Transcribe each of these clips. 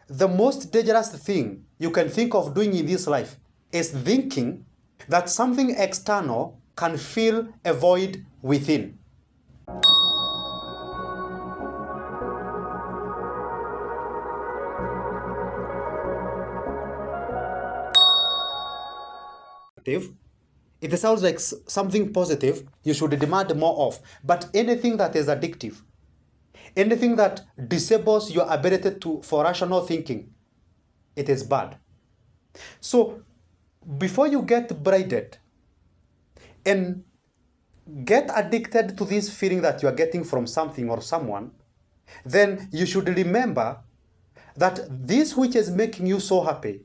the most dangerous thing you can think of doing in this life is thinking that something external can fill a void within. It sounds like something positive you should demand more of, but anything that is addictive, anything that disables your ability for rational thinking, it is bad. So before you get braided and get addicted to this feeling that you are getting from something or someone, then you should remember that this which is making you so happy,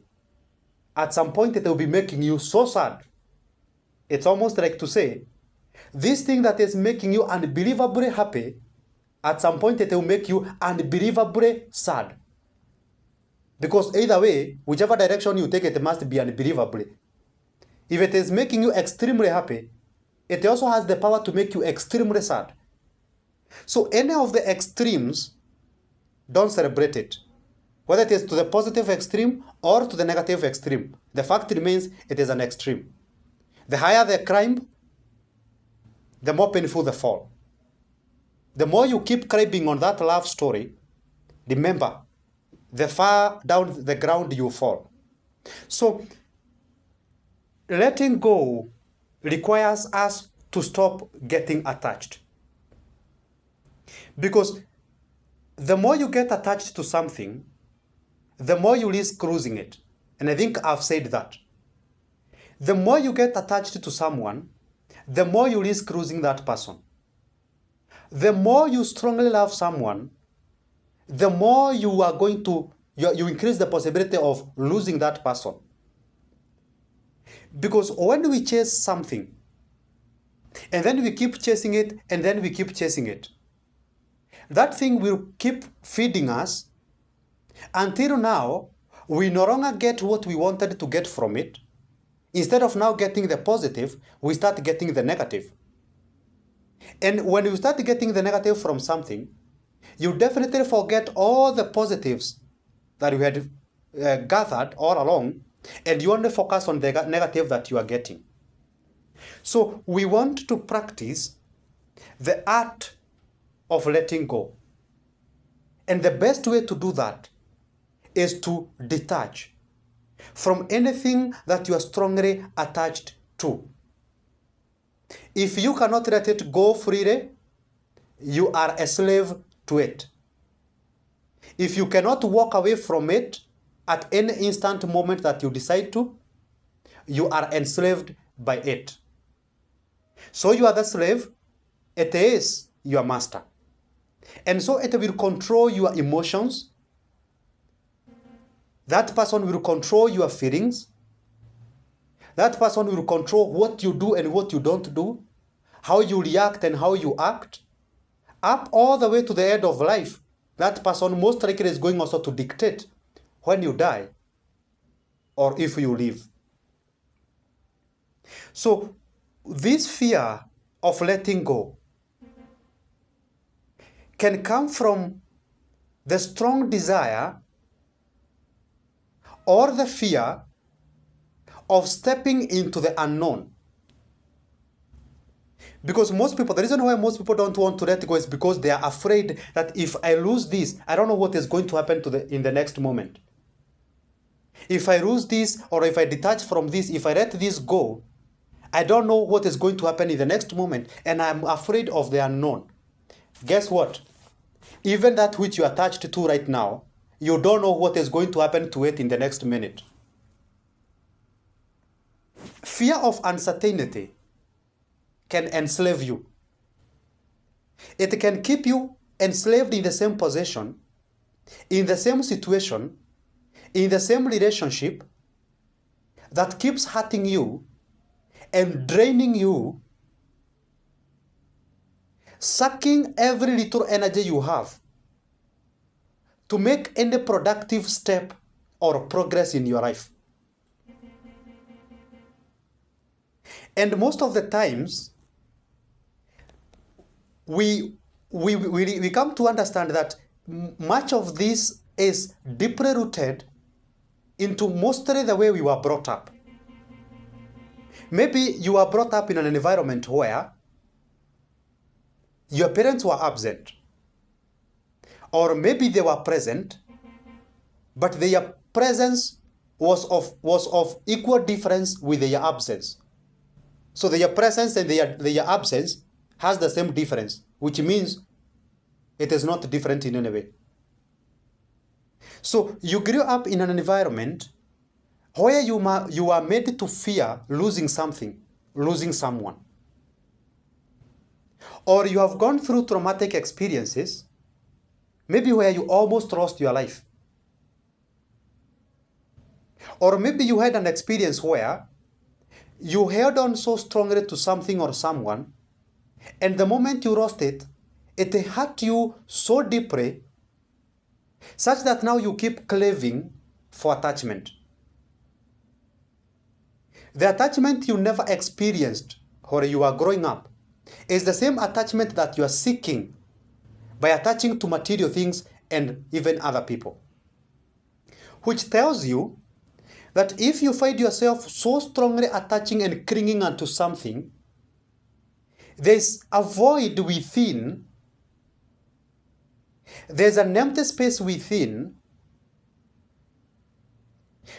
at some point it will be making you so sad. It's almost like to say, this thing that is making you unbelievably happy, at some point it will make you unbelievably sad. Because either way, whichever direction you take, it must be unbelievably. If it is making you extremely happy, it also has the power to make you extremely sad. So any of the extremes, don't celebrate it. Whether it is to the positive extreme or to the negative extreme, the fact remains it is an extreme. The higher the climb, the more painful the fall. The more you keep climbing on that love story, remember, the far down the ground you fall. So letting go requires us to stop getting attached. Because the more you get attached to something, the more you risk losing it. And I think I've said that. The more you get attached to someone, the more you risk losing that person. The more you strongly love someone, the more you are going to, you increase the possibility of losing that person. Because when we chase something, and then we keep chasing it, and then we keep chasing it, that thing will keep feeding us until now we no longer get what we wanted to get from it. Instead of now getting the positive, we start getting the negative. And when you start getting the negative from something, you definitely forget all the positives that you had gathered all along, and you only focus on the negative that you are getting. So we want to practice the art of letting go. And the best way to do that is to detach from anything that you are strongly attached to. If you cannot let it go freely, you are a slave to it. If you cannot walk away from it at any instant moment that you decide to, you are enslaved by it. So you are the slave, it is your master. And so it will control your emotions. That person will control your feelings. That person will control what you do and what you don't do, how you react and how you act, up all the way to the end of life. That person most likely is going also to dictate when you die or if you live. So this fear of letting go can come from the strong desire or the fear of stepping into the unknown. Because most people, the reason why most people don't want to let go is because they are afraid that if I lose this, I don't know what is going to happen in the next moment. If I lose this, or if I detach from this, if I let this go, I don't know what is going to happen in the next moment, and I'm afraid of the unknown. Guess what? Even that which you are attached to right now, you don't know what is going to happen to it in the next minute. Fear of uncertainty can enslave you. It can keep you enslaved in the same position, in the same situation, in the same relationship that keeps hurting you and draining you, sucking every little energy you have to make any productive step or progress in your life. And most of the times, we come to understand that much of this is deeply rooted into mostly the way we were brought up. Maybe you were brought up in an environment where your parents were absent, or maybe they were present, but their presence was of equal difference with their absence. So their presence and their absence has the same difference, which means it is not different in any way. So you grew up in an environment where you are made to fear losing something, losing someone. Or you have gone through traumatic experiences, maybe where you almost lost your life. Or maybe you had an experience where you held on so strongly to something or someone, and the moment you lost it, it hurt you so deeply, such that now you keep craving for attachment. The attachment you never experienced when you are growing up is the same attachment that you are seeking by attaching to material things and even other people. Which tells you that if you find yourself so strongly attaching and clinging onto something, there's a void within, there's an empty space within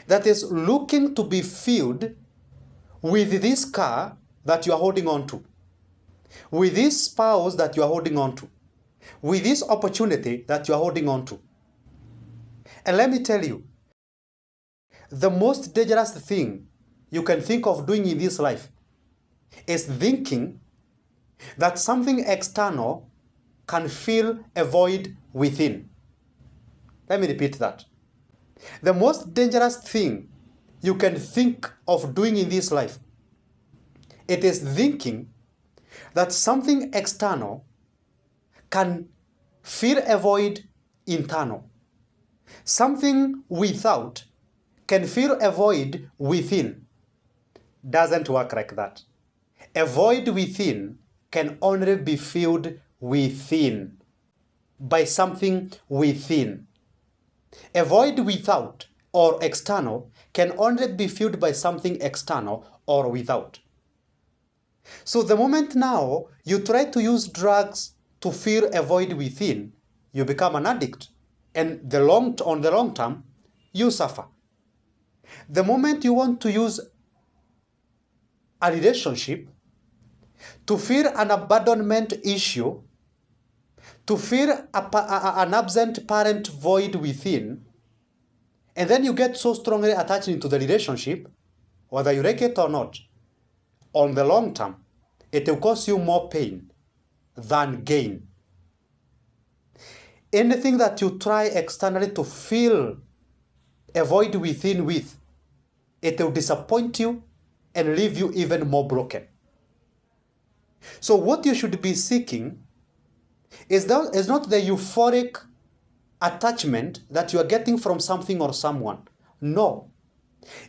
that is looking to be filled with this car that you are holding on to, with this spouse that you are holding on to, with this opportunity that you are holding on to. And let me tell you, the most dangerous thing you can think of doing in this life is thinking that something external can fill a void within. Let me repeat that. The most dangerous thing you can think of doing in this life, it is thinking that something external can fill a void internal. Something without can fill a void within. Doesn't work like that. A void within can only be filled within, by something within. A void without or external can only be filled by something external or without. So the moment now you try to use drugs to fill a void within, you become an addict, and on the long term, you suffer. The moment you want to use a relationship to fill an abandonment issue, to fill an absent parent void within, and then you get so strongly attached into the relationship, whether you like it or not, on the long term, it will cause you more pain than gain. Anything that you try externally to fill a void within with, it will disappoint you and leave you even more broken. So what you should be seeking is not the euphoric attachment that you are getting from something or someone. No.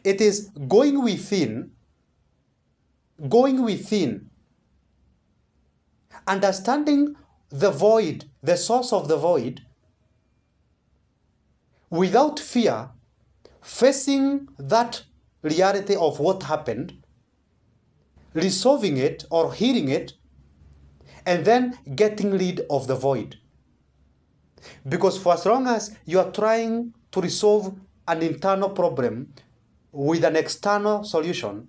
It is going within, understanding the void, the source of the void, without fear, facing that reality of what happened, resolving it or healing it, and then getting rid of the void. Because for as long as you are trying to resolve an internal problem with an external solution,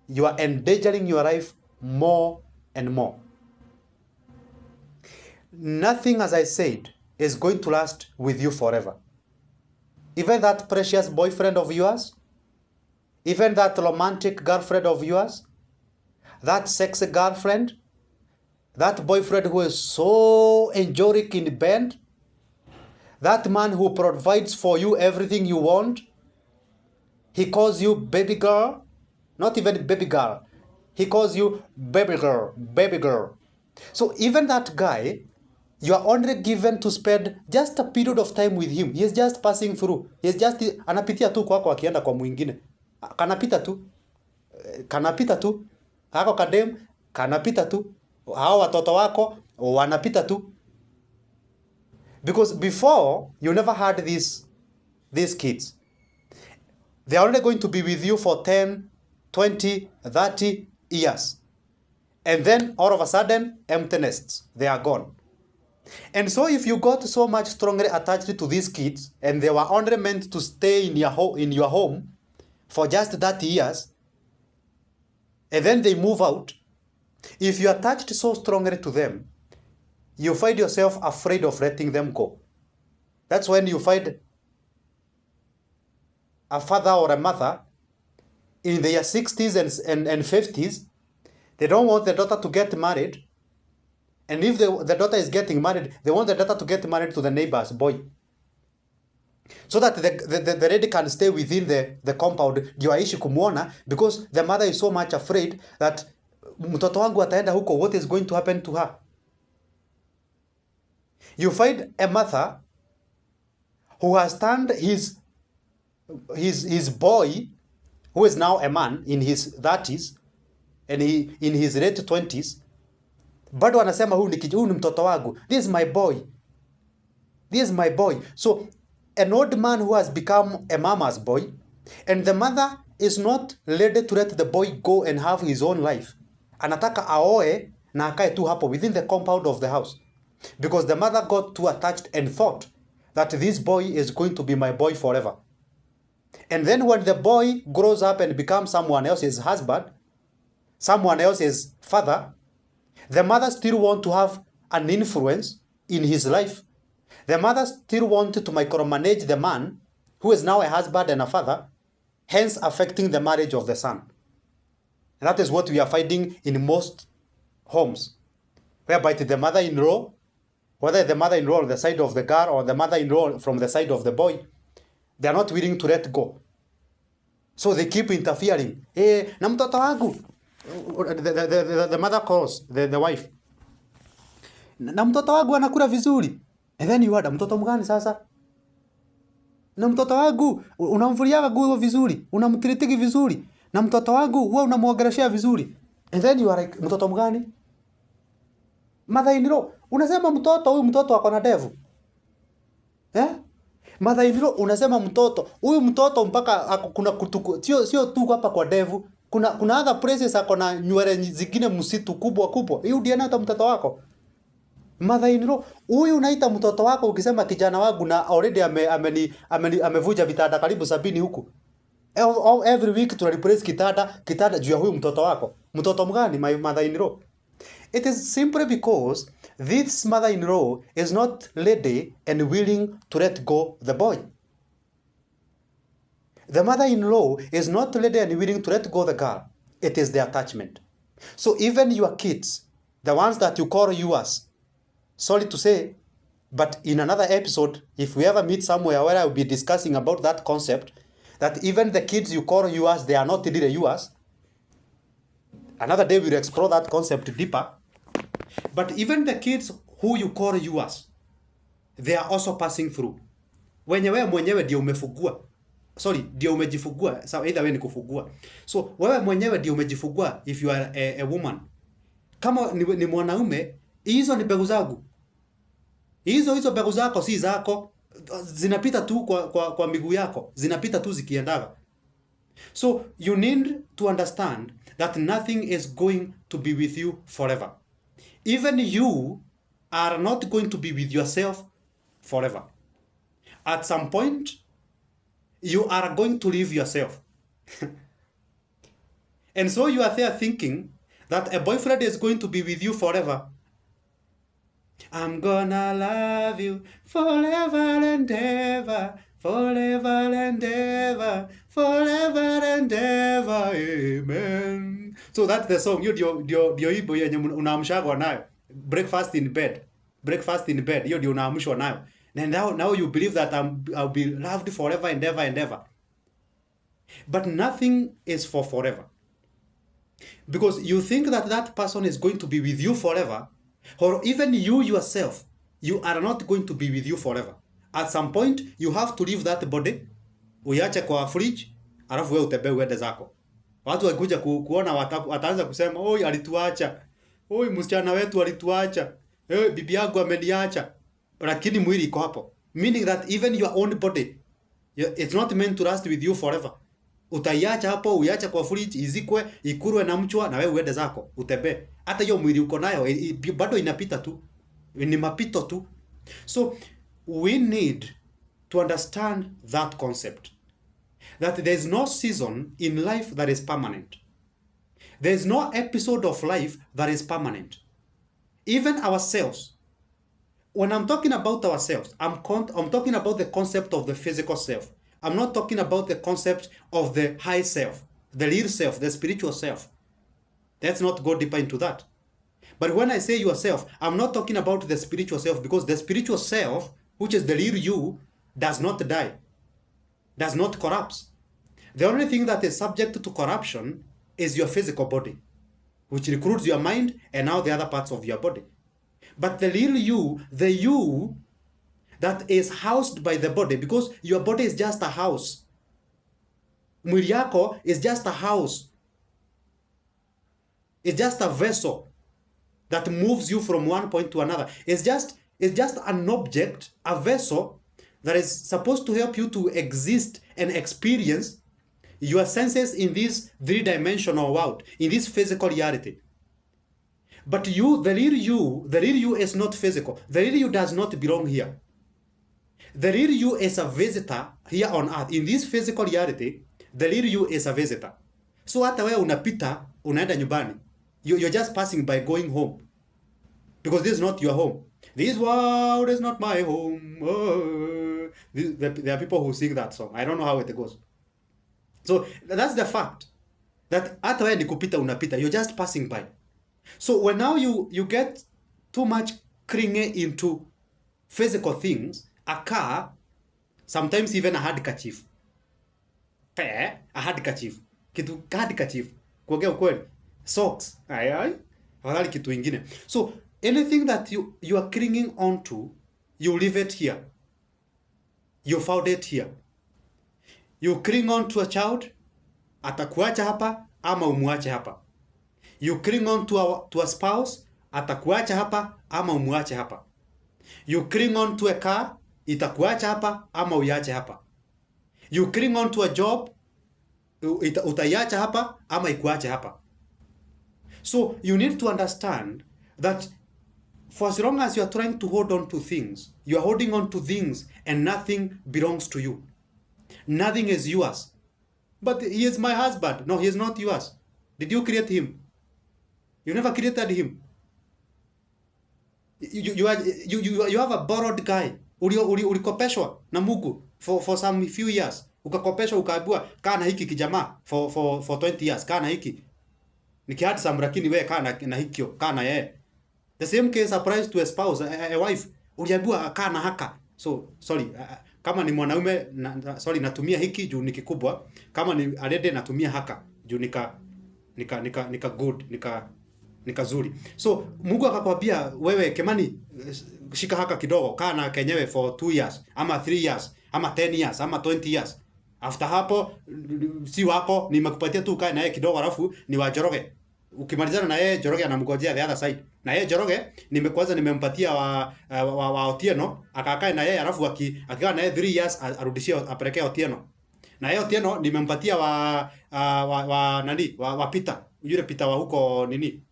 you are endangering your life more and more. Nothing, as I said, is going to last with you forever. Even that precious boyfriend of yours, even that romantic girlfriend of yours, that sexy girlfriend, that boyfriend who is so angelic in bed, that man who provides for you everything you want, he calls you baby girl, not even baby girl, he calls you baby girl, baby girl. So even that guy, you are only given to spend just a period of time with him. He is just passing through. He is just anapitia tu kwako akienda kwa mwingine. Kanapita tu. Hako kadem kanapita tu. Hao watoto wako wanapita tu. Because before, you never had these kids. They are only going to be with you for 10, 20, 30 years. And then all of a sudden, empty nests. They are gone. And so if you got so much strongly attached to these kids, and they were only meant to stay in your home for just 30 years, and then they move out, if you attached so strongly to them, you find yourself afraid of letting them go. That's when you find a father or a mother in their 60s and 50s, they don't want the daughter to get married. And if the daughter is getting married, they want the daughter to get married to the neighbor's boy. So that the lady can stay within the compound, ndio aishi kumuona, because the mother is so much afraid that mtoto wangu ataenda huko, what is going to happen to her? You find a mother who has turned his boy, who is now a man in his 30s and in his late 20s, bado anasema huyu ni mtoto wangu, this is my boy, this is my boy. So an old man who has become a mama's boy, and the mother is not ready to let the boy go and have his own life. Anataka aoe na akae tu hapo within the compound of the house, because the mother got too attached and thought that this boy is going to be my boy forever. And then when the boy grows up and becomes someone else's husband, someone else's father, the mother still wants to have an influence in his life. The mother still wanted to micromanage the man who is now a husband and a father, hence affecting the marriage of the son. And that is what we are finding in most homes, whereby the mother-in-law, whether the mother-in-law on the side of the girl or the mother-in-law from the side of the boy, they are not willing to let go. So they keep interfering. Hey, na mtoto wangu. The mother calls the wife. Na mtoto wangu anakula vizuri. And then you wonder, mtoto mgani sasa? Na mtoto wangu unamvuliaga nguo vizuri, unamtreatigi vizuri. Na mtoto wangu wewe unamuongeleshia vizuri. And then you are like, mtoto mgani? Mother-in-law, unasema mtoto, huyu mtoto ako na ndevu. Mother-in-law, unasema mtoto, huyu mtoto mpaka kuna kutuku, sio tu hapa kwa ndevu. Kuna other places ako na nywele zingine msitu kubwa kubwa. Hiyo ndio anaita mtoto wako. Mother-in-law, huyu unaita mtoto wako ukisema kijana wangu na already amevuja vitanda karibu 70 huku. Every week tuna replace kitanda juu ya huyu mtoto wako. Mtoto mgani, my mother-in-law? It is simply because this mother-in-law is not ready and willing to let go the boy. The mother-in-law is not ready and willing to let go the girl. It is the attachment. So even your kids, the ones that you call yours, sorry to say, but in another episode, if we ever meet somewhere where I will be discussing about that concept, that even the kids you call yours, they are not really yours. Another day we'll explore that concept deeper. But even the kids who you call yours, they are also passing through. Wewe mwenyewe ndio umefugua. Sorry, ndio umejifugua. So either way ni kufugua. So wewe mwenyewe ndio umejifugua if you are a woman. Kama ni mwanaume, hizo ni mbegu zangu. Hizo mbegu zako si zako. Zinapita tu kwa miguu yako. Zinapita tu zikiendaga. So you need to understand that nothing is going to be with you forever. Even you are not going to be with yourself forever. At some point, you are going to leave yourself. And so you are there thinking that a boyfriend is going to be with you forever. I'm gonna love you forever and ever, forever and ever, forever and ever, amen. So that's the song. Ndio ibo yenye unaamshagwa nayo. Breakfast in bed. Breakfast in bed. Hiyo ndio unaamshwa nayo. And now you believe that I'll be loved forever and ever and ever. But nothing is for forever. Because you think that person is going to be with you forever, or even you yourself, you are not going to be with you forever. At some point, you have to leave that body, uiache kwa fridge, alafu wewe utembee uende zako. Watu wakikuja kuona wataanza kusema, "Oi alituacha. Oi msichana wetu alituacha. Bibi yangu ameniacha." lakini mwili iko hapo, meaning that even your own body, it's not meant to last with you forever. Utaiacha hapo, uiacha kwa fridge, izikwe, ikurwe na mchwa, na wewe uende zako utembee. Hata hiyo mwili uko nayo bado inapita tu, ni mapito tu. So we need to understand that concept, that there is no season in life that is permanent. There is no episode of life that is permanent. Even ourselves. When I'm talking about ourselves, I'm talking about the concept of the physical self. I'm not talking about the concept of the high self, the real self, the spiritual self. Let's not go deeper into that. But when I say yourself, I'm not talking about the spiritual self, because the spiritual self, which is the real you, does not die, does not corrupt. The only thing that is subject to corruption is your physical body, which includes your mind and now the other parts of your body. But the real you, the you that is housed by the body, because your body is just a house. Mwili yako is just a house. It's just a vessel that moves you from one point to another. It's just an object, a vessel that is supposed to help you to exist and experience your senses in this three-dimensional world, in this physical reality. But you, the real you is not physical. The real you does not belong here. The real you is a visitor here on earth. In this physical reality, the real you is a visitor. So hata wewe unapita, unaenda nyumbani. You're just passing by, going home. Because this is not your home. This world is not my home. Oh. There are people who sing that song. I don't know how it goes. So that's the fact. That hata wewe ni kupita unapita. You're just passing by. So when now you get too much clinging into physical things, a car, sometimes even a handkerchief. A handkerchief. Kitu handkerchief. Kuongea ukweli. Socks. Afadhali kitu ingine. So anything that you are clinging onto, you leave it here. You found it here. You cling on to a child, atakuacha hapa ama umuache hapa. You cling on to a spouse, atakuacha hapa ama umuache hapa. You cling on to a car, itakuacha hapa ama uiache hapa. You cling on to a job, utaiacha hapa ama ikuache hapa. So you need to understand that for as long as you are trying to hold on to things, you are holding on to things and nothing belongs to you. Nothing is yours. But he is my husband. No, he is not yours. Did you create him? You never created him. You have a borrowed guy. Ulikopeshwa na Mungu for some few years. Ukakopeshwa ukaambiwa kaa na hiki kijamaa for 20 years. Kaa na hiki. Nikihandsome lakini wewe kaa na hikio. Kaa na yeye. The same case applies to a spouse, a wife. Uliambiwa kaa na haka. So, sorry. Kama ni mwanaume natumia hiki juu ni kikubwa. Kama ni alede natumia haka juu nika good, nika zuri. So Mungu akakwambia wewe Kemani, shika haka kidogo, kaa na kenyewe for 2 years ama 3 years ama 10 years ama 20 years. After hapo si wako, nimekupatia tu kae na yeye kidogo alafu ni wajoroge. Ukimalizana na yeye Joroge anamgojea the other side. Na yeye Joroge nimempatia wa Otieno, akakae na yeye alafu akikaa na yeye 3 years arudishie apelekee Otieno. Na yeye Otieno nimempatia wa Peter, yule Peter wa huko nini?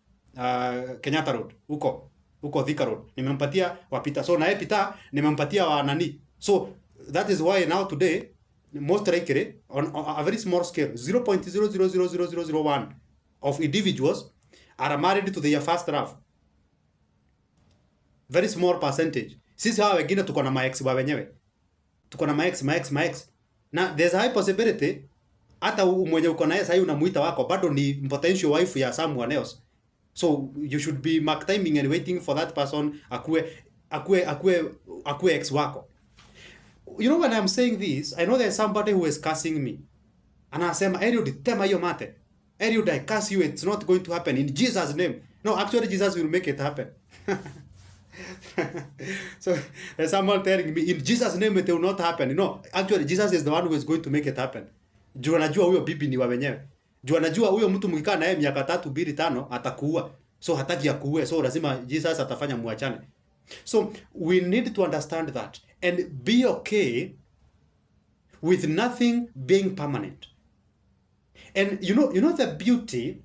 Kenyatta Road, huko Thika Road. Nimempatia wa Peter. So na yeye Peter nimempatia wa nani? So that is why now today most likely on a very small scale 0.000001 of individuals are married to their first love. Very small percentage. Sisi hawa wengine tuko na ma-ex wa wenyewe. Tuko na ma-ex. Na there's a high possibility hata mwenye uko naye sasa unamuita wako bado ni potential wife ya someone else. So you should be mark timing and waiting for that person akue ex wako. You know when I'm saying this, I know there's somebody who is cursing me. Anasema Eliud tema hiyo mate. Eliud, I curse you, it's not going to happen in Jesus' name. No, actually Jesus will make it happen. So there's someone telling me in Jesus' name it will not happen. No, actually Jesus is the one who is going to make it happen. Juu anajua huyo bibi ni wa wenyewe. Juu anajua huyo mtu mkikaa naye miaka 3, 2, 5 atakuua. So hataki akuue. So lazima Jesus atafanya muachane. So we need to understand that and be okay with nothing being permanent. And you know the beauty,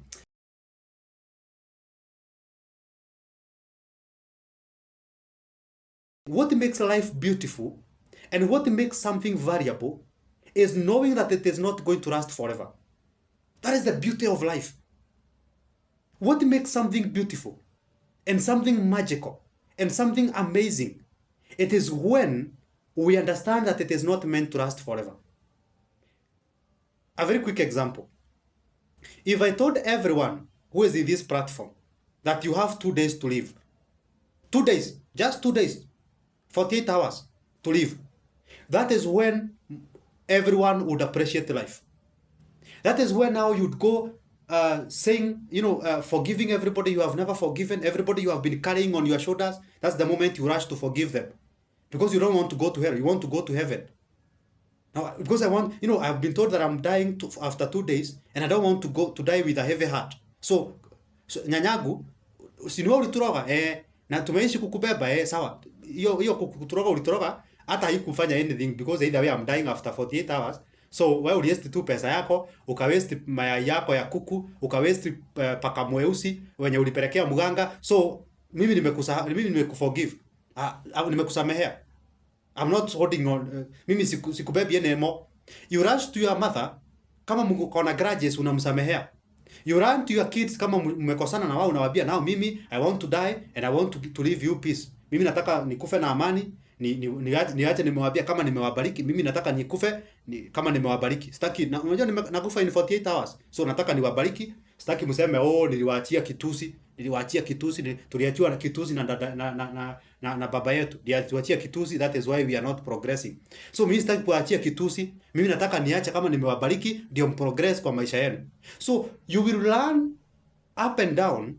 what makes life beautiful and what makes something valuable is knowing that it is not going to last forever. That is the beauty of life. What makes something beautiful and something magical and something amazing? It is when we understand that it is not meant to last forever. A very quick example. If I told everyone who is in this platform that you have 2 days to live, 2 days, just 2 days, 48 hours to live, that is when everyone would appreciate life. That is when now you'd go saying, forgiving everybody you have never forgiven, everybody you have been carrying on your shoulders. That's the moment you rush to forgive them. Because you don't want to go to hell, you want to go to heaven. Now, because I've been told that I'm dying after 2 days, and I don't want to die with a heavy heart. So nyanyagu, sinua ulitoroga, na tumeishi kukubeba, sawa. Hiyo kutoroga ulitoroga, hata haikufanya anything, because either way I'm dying after 48 hours. So wewe uliesti tu pesa yako, ukawesti mayai yako ya kuku, ukawesti paka mweusi wenye ulipelekea mganga. So mimi nimekuforgive. Nimekusamehea. I'm not holding on. Mimi sikubebi anymore. You rush to your mother kama mko na grudges unamsamehea. You run to your kids kama mmekosana na wao unawaambia nao mimi I want to die and I want to leave you peace. Mimi nataka nikufe na amani. Niache nimewaambia kama nimewabariki, mimi nataka nikufe kama nimewabariki. Sitaki unajua nakufa in 48 hours. So nataka niwabariki. Sitaki mseme niliwaachia kitusi, tuliachiwa na kitusi na baba yetu. Tuachia kitusi, that is why we are not progressing. So mimi sitaki kuachia kitusi, mimi nataka niache kama nimewabariki ndio progress kwa maisha yenu. So you will learn up and down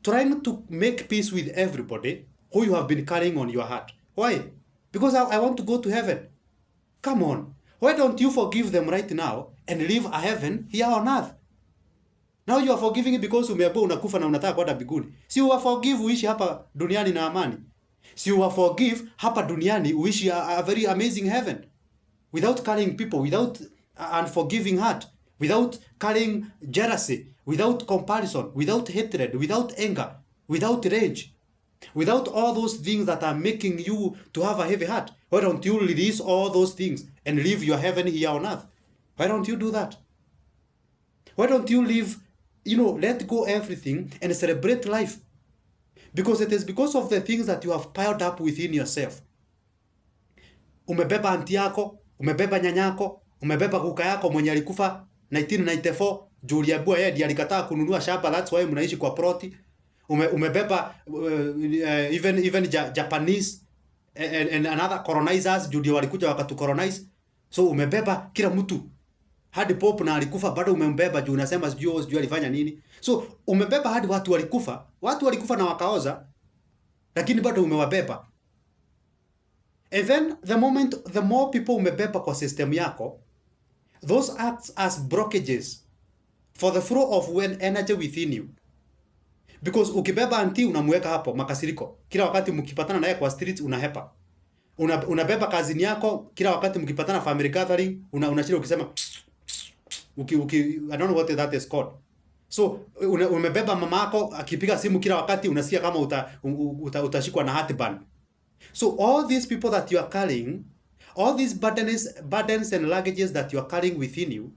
trying to make peace with everybody who you have been carrying on your heart. Why? Because I want to go to heaven. Come on. Why don't you forgive them right now and live a heaven here on earth? Now you are forgiving it because umeambiwa unakufa na unataka kwenda mbinguni. Si uwaforgive uishi hapa duniani na amani. Si uwaforgive hapa duniani uishi a very amazing heaven. Without carrying people, without unforgiving heart, without carrying jealousy, without comparison, without hatred, without anger, without rage. Without all those things that are making you to have a heavy heart. Why don't you release all those things and live your heaven here on earth? Why don't you do that? Why don't you live, let go everything and celebrate life? Because it is because of the things that you have piled up within yourself. Umebeba aunti yako, umebeba nyanyako, umebeba kuka yako mwenye alikufa 1994, Julia Bua yeye alikataa kununua shamba, that's why mnaishi kwa proti. Umebeba even Japanese and another colonizers ndio walikuja wakatu colonize. So umebeba kila mtu. Hadi Pope na alikufa bado umembeba juu unasema sijui alifanya nini. So umebeba hadi watu walikufa na wakaoza, lakini bado umewabeba. And then the more people umebeba kwa system yako, those acts as blockages for the flow of energy within you. Because ukibeba anti unamweka hapo makasiriko. Kila wakati mkipatana naye kwa street unahepa. Unabeba kazini yako, kila wakati mkipatana family gathering unashida ukisema I don't know what that is called. So umebeba mama yako akipiga simu kila wakati unasikia kama utashikwa na heartburn. So all these people that you are carrying, all these burdens and luggages that you are carrying within you,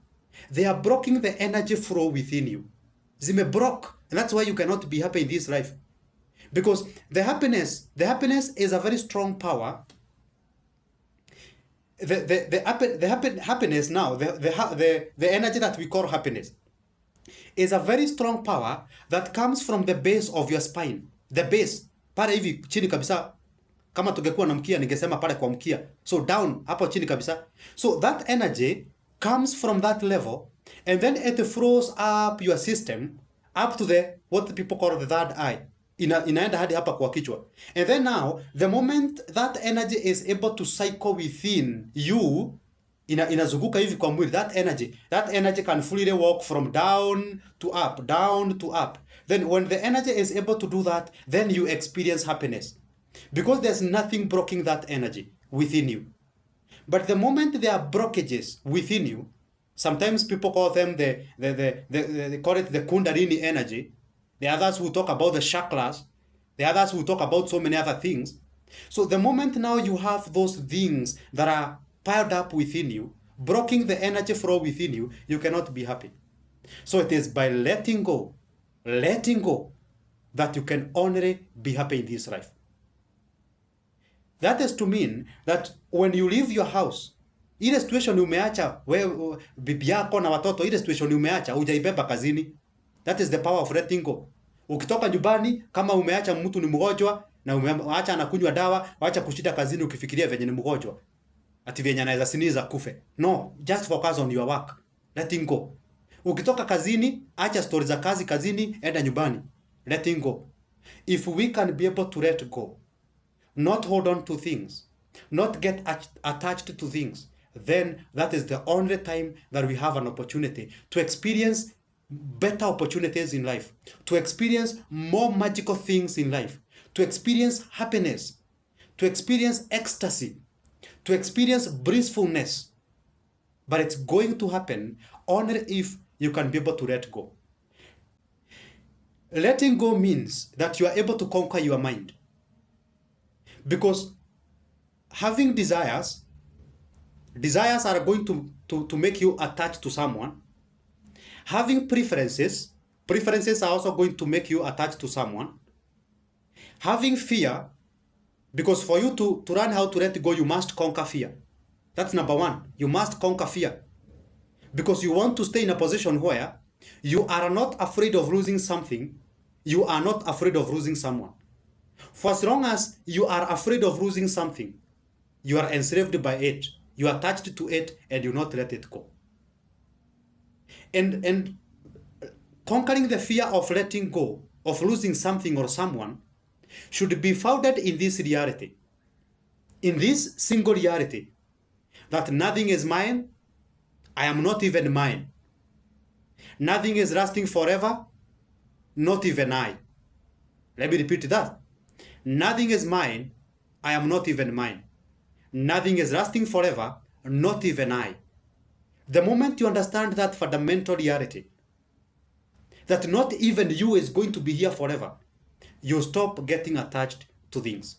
they are blocking the energy flow within you. Zimeblock. And that's why you cannot be happy in this life. Because the happiness is a very strong power. The happiness now, the energy that we call happiness is a very strong power that comes from the base of your spine. The base. Pale hivi chini kabisa. Kama tungekuwa na mkia ningesema pale kwa mkia. So down, hapo chini kabisa. So that energy comes from that level and then it flows up your system up to what the people call the third eye. Inaenda hadi hapa kwa kichwa. And then now, the moment that energy is able to cycle within you, inazunguka hivi kwa mwili, that energy can fully walk from down to up, down to up. Then when the energy is able to do that, then you experience happiness. because there's nothing blocking that energy within you. But the moment there are blockages within you, sometimes people call them they call it the Kundalini energy. The others will talk about the chakras. The others will talk about so many other things. So the moment now you have those things that are piled up within you, blocking the energy flow within you, you cannot be happy. So it is by letting go, that you can only be happy in this life. That is to mean that when you leave your house, ile situation umeacha wewe bibi yako na watoto, ile situation umeacha hujaibeba kazini. That is the power of letting go. Ukitoka nyumbani kama umeacha mtu ni mgonjwa na umeacha anakunywa dawa, waacha kushida kazini ukifikiria venye ni mgonjwa. Ati venye anaweza siniza kufe. No, just focus on your work. Letting go. Ukitoka kazini, acha stories za kazi kazini, enda nyumbani. Letting go. If we can be able to let go, not hold on to things, not get attached to things, then that is the only time that we have an opportunity to experience better opportunities in life, to experience more magical things in life, to experience happiness, to experience ecstasy, to experience blissfulness. But it's going to happen only if you can be able to let go. Letting go means that you are able to conquer your mind. Because having desires are going to make you attached to someone. Having preferences are also going to make you attached to someone. Having fear, because for you to learn how to let go, you must conquer fear. That's number one. You must conquer fear. Because you want to stay in a position where you are not afraid of losing something, you are not afraid of losing someone. For as long as you are afraid of losing something, you are enslaved by it, you are attached to it, and you not let it go. And conquering the fear of letting go, of losing something or someone, should be founded in this reality, in this single reality, that nothing is mine, I am not even mine. Nothing is lasting forever, not even I. Let me repeat that. Nothing is mine, I am not even mine. Nothing is lasting forever, not even I. The moment you understand that fundamental reality, that not even you is going to be here forever, you stop getting attached to things.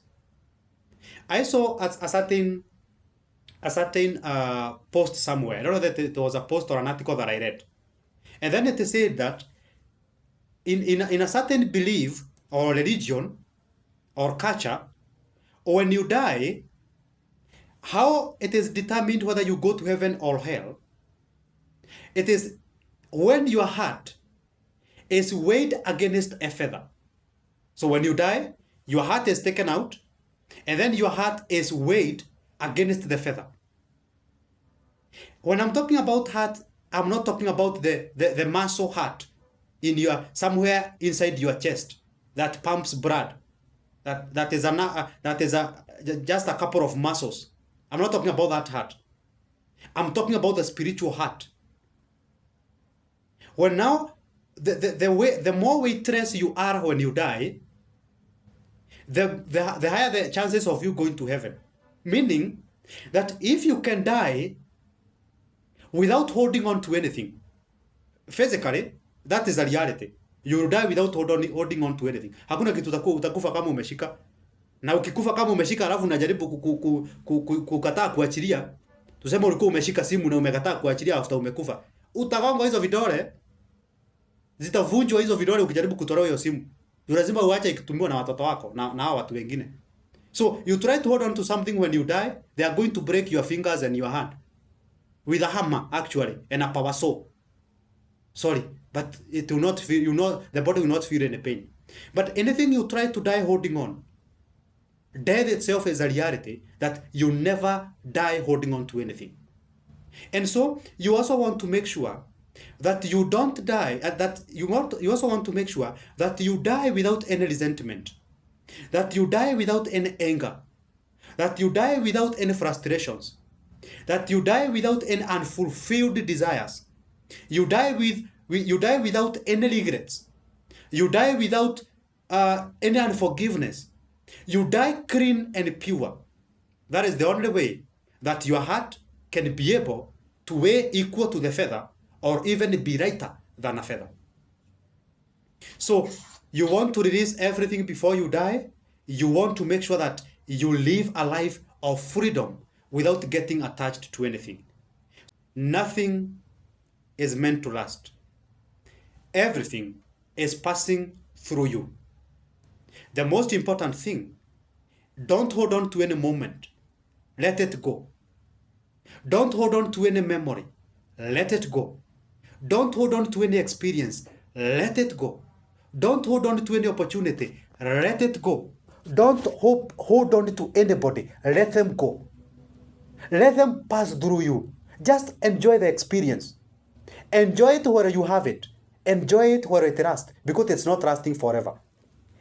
I saw a certain post somewhere. I don't know that it was a post or an article that I read. And then it said that in a certain belief or religion or culture, when you die, how it is determined whether you go to heaven or hell, it is when your heart is weighed against a feather. So when you die, your heart is taken out, and then your heart is weighed against the feather. When I'm talking about heart, I'm not talking about the muscle heart in your somewhere inside your chest that pumps blood. That is just a couple of muscles. I'm not talking about that heart. I'm talking about the spiritual heart. When now the more weightless you are when you die, the higher the chances of you going to heaven. Meaning that if you can die without holding on to anything, physically, that is a reality. You will die without holding on to anything. Hakuna kitu utakufa kama umeshika. Na ukikufa kama umeshika alafu unajaribu kukataa kuachilia. Tuseme ulikuwa umeshika simu na umekataa kuachilia after umekufa. Utagonga hizo vidole. Zitavunjwa hizo vidole ukijaribu kutoa hiyo simu. Lazima uache ikitumiwa na watoto wako na hao watu wengine. So you try to hold on to something when you die, they are going to break your fingers and your hand with a hammer actually and a power saw. Sorry, but it will not feel, the body will not feel any pain. But anything you try to die holding on, death itself is a reality that you never die holding on to anything. And so you also want to make sure that you don't die, you also want to make sure that you die without any resentment, that you die without any anger, that you die without any frustrations, that you die without any unfulfilled desires. You die without any regrets. You die without any unforgiveness. You die clean and pure. That is the only way that your heart can be able to weigh equal to the feather or even be lighter than a feather. So you want to release everything before you die. You want to make sure that you live a life of freedom without getting attached to anything. Nothing is meant to last. Everything is passing through you. The most important thing, don't hold on to any moment. Let it go. Don't hold on to any memory. Let it go. Don't hold on to any experience. Let it go. Don't hold on to any opportunity. Let it go. Don't hold on to anybody. Let them go. Let them pass through you. Just enjoy the experience. Enjoy it where you have it. Enjoy it where it lasts, because it's not lasting forever.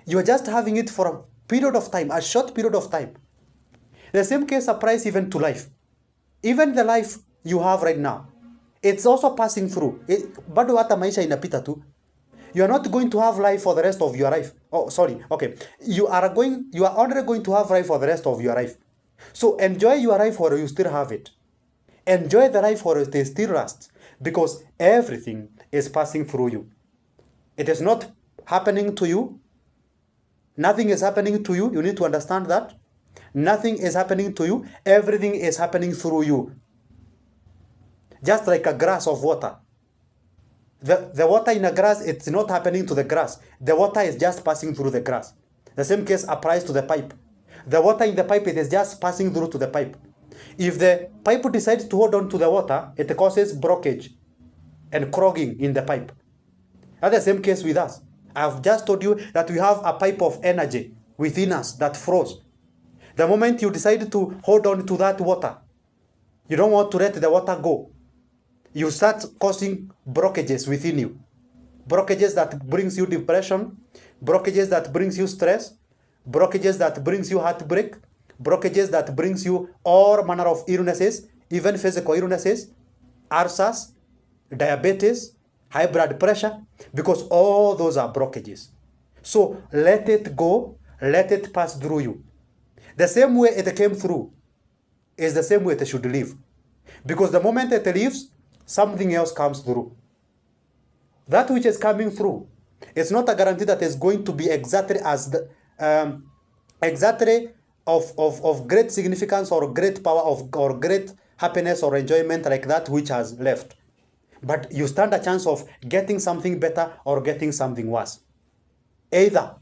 You are just having it for a period of time, a short period of time. The same case applies even to life. Even the life you have right now, it's also passing through. Bado hata maisha inapita tu. You are not going to have life for the rest of your life. Oh, sorry. Okay. You are only going to have life for the rest of your life. So enjoy your life while you still have it. Enjoy the life while it still lasts, because everything is passing through you. It is not happening to you. Nothing is happening to you. You need to understand that. Nothing is happening to you. Everything is happening through you. Just like a glass of water. The water in a grass, it's not happening to the grass. The water is just passing through the grass. The same case applies to the pipe. The water in the pipe, it is just passing through to the pipe. If the pipe decides to hold on to the water, it causes blockage and clogging in the pipe. That's the same case with us. I've just told you that we have a pipe of energy within us that flows. The moment you decide to hold on to that water, you don't want to let the water go, you start causing blockages within you. Blockages that brings you depression, blockages that brings you stress, blockages that brings you heartbreak, blockages that brings you all manner of illnesses, even physical illnesses, ulcers, diabetes, high blood pressure, because all those are blockages. So let it go, let it pass through you. The same way it came through is the same way it should leave. Because the moment it leaves, something else comes through. That which is coming through, it's not a guarantee that it's going to be exactly as the exactly of great significance or great power or great happiness or enjoyment like that which has left. But you stand a chance of getting something better or getting something worse. Either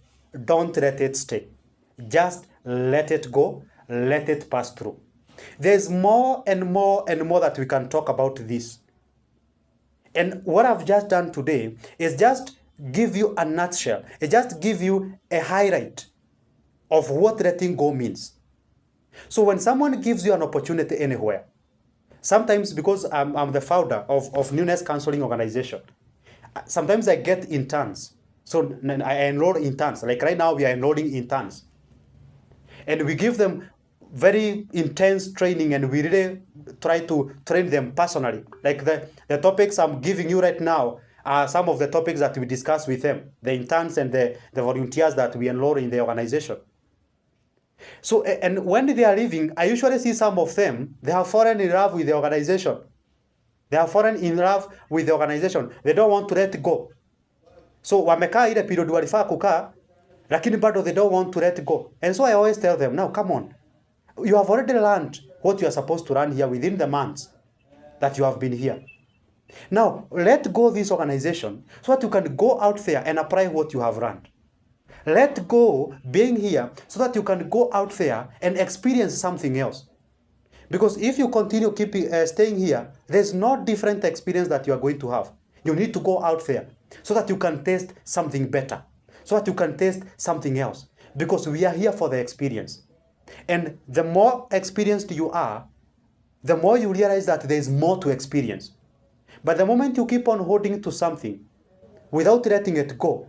don't let it stay. Just let it go. Let it pass through. There's more and more and more that we can talk about this. And what I've just done today is just give you a nutshell. It just give you a highlight of what letting go means. So when someone gives you an opportunity anywhere, sometimes because I'm the founder of Newness Counseling Organization, sometimes I get interns. So I enroll interns. Like right now, we are enrolling interns. And we give them very intense training, and we really try to train them personally. Like the topics I'm giving you right now are some of the topics that we discuss with them, the interns and the volunteers that we enroll in the organization. So, and when they are leaving, I usually see some of them, they have fallen in love with the organization. They have fallen in love with the organization. They don't want to let go. So, wamekaa ile period walifaa kukaa, lakini bado they don't want to let go. And so I always tell them, now come on. You have already learned what you are supposed to learn here within the months that you have been here. Now, let go this organization so that you can go out there and apply what you have learned. Let go being here so that you can go out there and experience something else. Because if you continue staying here, there's no different experience that you are going to have. You need to go out there so that you can taste something better, so that you can taste something else. Because we are here for the experience. And the more experienced you are, the more you realize that there is more to experience. But the moment you keep on holding to something without letting it go,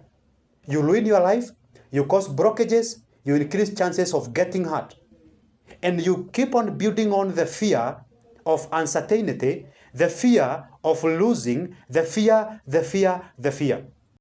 you ruin your life, you cause blockages, you increase chances of getting hurt. And you keep on building on the fear of uncertainty, the fear of losing, the fear.